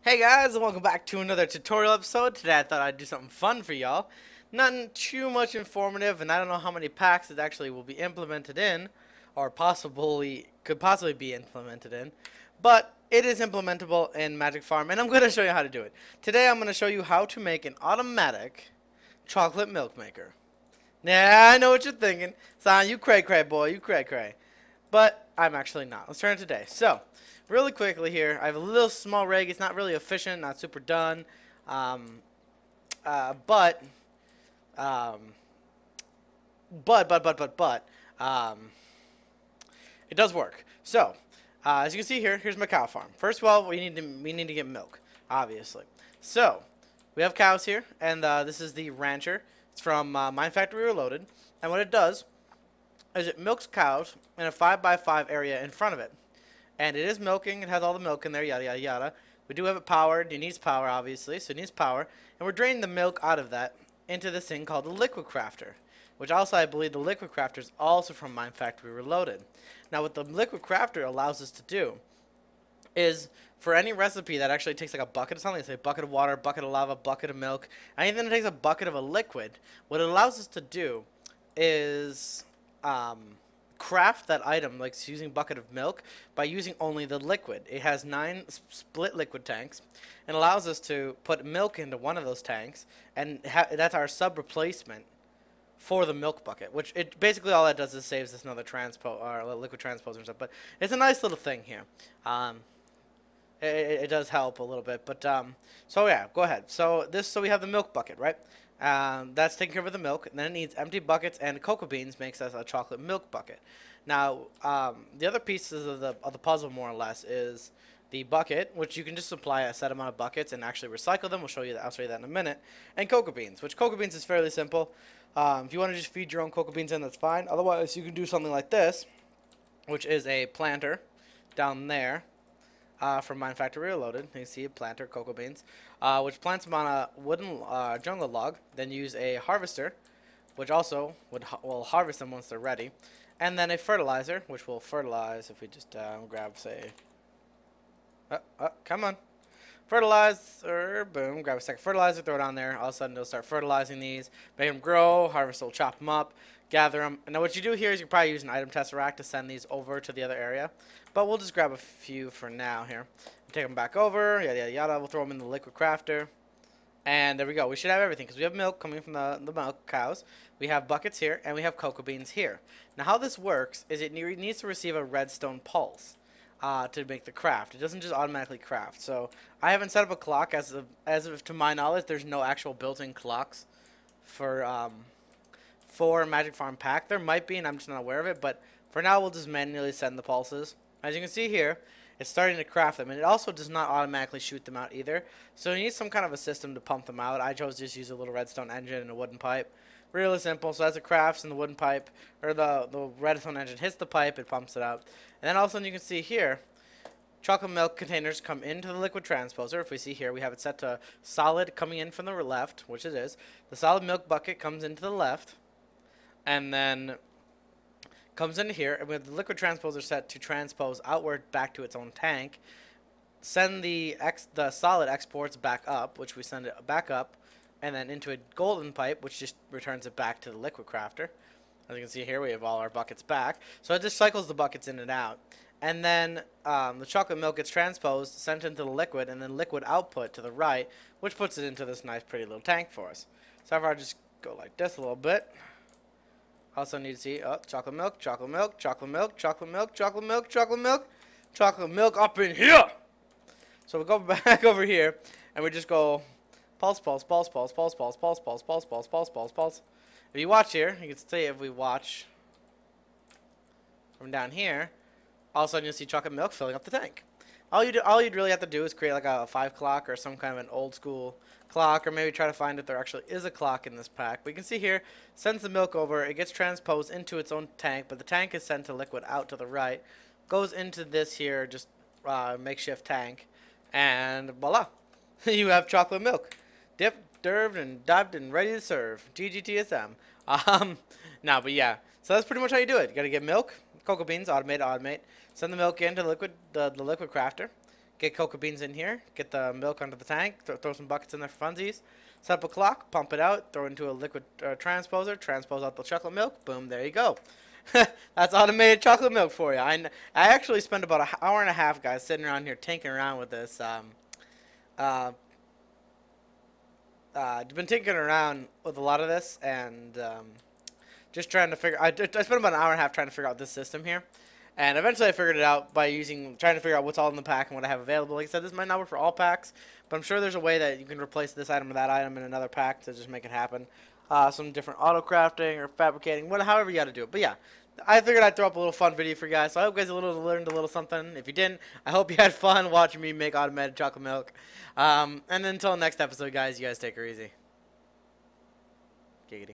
Hey guys, and welcome back to another tutorial episode. Today I thought I'd do something fun for y'all. Nothing too much informative, and I don't know how many packs it actually will be implemented in, or could possibly be implemented in, but it is implementable in Magic Farm, and I'm going to show you how to do it. Today I'm going to show you how to make an automatic chocolate milk maker. Yeah, I know what you're thinking. Son, you cray cray boy, you cray cray. But I'm actually not. Let's turn it today. So, really quickly here, I have a little small rig. It's not really efficient, not super done. Um, but, um, but, it does work. So, as you can see here, here's my cow farm. First of all, we need to get milk, obviously. So, we have cows here, and this is the rancher. It's from Mine Factory Reloaded, and what it does is it milks cows in a 5x5 area in front of it. And it is milking. It has all the milk in there, yada, yada, yada. We do have it powered. It needs power, obviously, so it needs power. And we're draining the milk out of that into this thing called the Liquid Crafter, which also, I believe, the Liquid Crafter is also from Mine Factory Reloaded. Now, what the Liquid Crafter allows us to do is for any recipe that actually takes like a bucket of something, say a bucket of water, bucket of lava, bucket of milk, anything that takes a bucket of a liquid, what it allows us to do is craft that item, like using bucket of milk, by using only the liquid. It has 9 split liquid tanks and allows us to put milk into one of those tanks, and that's our sub replacement for the milk bucket, which it basically all that does is saves us another transpo or liquid transposer and stuff. But it's a nice little thing here. Um, it does help a little bit, but so yeah, go ahead. So we have the milk bucket, right? That's taking care of the milk, and then it needs empty buckets, and cocoa beans makes us a chocolate milk bucket. Now, the other pieces of the puzzle, more or less, is the bucket, which you can just supply a set amount of buckets and actually recycle them. We'll show you that. I'll show you that in a minute. And cocoa beans, which cocoa beans is fairly simple. If you want to just feed your own cocoa beans in, that's fine. Otherwise, you can do something like this, which is a planter down there from Mine Factory Reloaded. You can see a planter, cocoa beans, which plants them on a wooden jungle log. Then use a harvester, which also will harvest them once they're ready. And then a fertilizer, which will fertilize if we just grab, say, come on. Fertilizer, boom, grab a second fertilizer, throw it on there. All of a sudden, it'll start fertilizing these, make them grow. Harvester will chop them up, gather them. And now, what you do here is you probably use an item tesseract to send these over to the other area. But we'll just grab a few for now here. Take them back over, yada, yada, yada. We'll throw them in the liquid crafter. And there we go. We should have everything because we have milk coming from the milk cows. We have buckets here, and we have cocoa beans here. Now, how this works is it needs to receive a redstone pulse to make the craft. It doesn't just automatically craft. So I haven't set up a clock as of to my knowledge. There's no actual built-in clocks for Magic Farm Pack. There might be, and I'm just not aware of it. But for now, we'll just manually send the pulses. As you can see here, it's starting to craft them, and it also does not automatically shoot them out either. So you need some kind of a system to pump them out. I chose to just use a little redstone engine and a wooden pipe. Really simple. So as it crafts and the wooden pipe, or the redstone engine hits the pipe, it pumps it out. And then all of a sudden you can see here, chocolate milk containers come into the liquid transposer. If we see here, we have it set to solid coming in from the left, which it is. The solid milk bucket comes into the left, and then comes into here, and with the liquid transposer set to transpose outward back to its own tank, send the solid exports back up, which we send it back up, and then into a golden pipe, which just returns it back to the liquid crafter. As you can see here, we have all our buckets back. So it just cycles the buckets in and out. And then the chocolate milk gets transposed, sent into the liquid, and then liquid output to the right, which puts it into this nice pretty little tank for us. So if I just go like this a little bit, also need to see, chocolate milk, chocolate milk, chocolate milk, chocolate milk, chocolate milk, chocolate milk, chocolate milk up in here. So we go back over here, and we just go pulse, pulse, pulse, pulse, pulse, pulse, pulse, pulse, pulse, pulse, pulse, pulse, pulse. If you watch here, you can see if we watch from down here, all of a sudden you'll see chocolate milk filling up the tank. All you'd really have to do is create like a 5 clock or some kind of an old school clock, or maybe try to find if there actually is a clock in this pack. But you can see here, sends the milk over, it gets transposed into its own tank, but the tank is sent to liquid out to the right, goes into this here just makeshift tank, and voila, you have chocolate milk, dipped, derved, and dived, and ready to serve. GGTSM. No, but yeah, so that's pretty much how you do it. You gotta get milk, cocoa beans, automate, send the milk into the liquid crafter, get cocoa beans in here, get the milk under the tank, throw some buckets in there for funsies, set up a clock, pump it out, throw it into a liquid transposer, transpose out the chocolate milk, boom, there you go. That's automated chocolate milk for you. I actually spent about an hour and a half, guys, sitting around here tinkering around with this. Uh, been tinkering around with a lot of this and just trying to figure. I spent about an hour and a half trying to figure out this system here, and eventually I figured it out by trying to figure out what's all in the pack and what I have available. Like I said, this might not work for all packs, but I'm sure there's a way that you can replace this item or that item in another pack to just make it happen. Some different auto crafting or fabricating, however you got to do it. But yeah, I figured I'd throw up a little fun video for you guys. So I hope you guys learned a little something. If you didn't, I hope you had fun watching me make automated chocolate milk. And then until next episode, guys, you guys take her easy.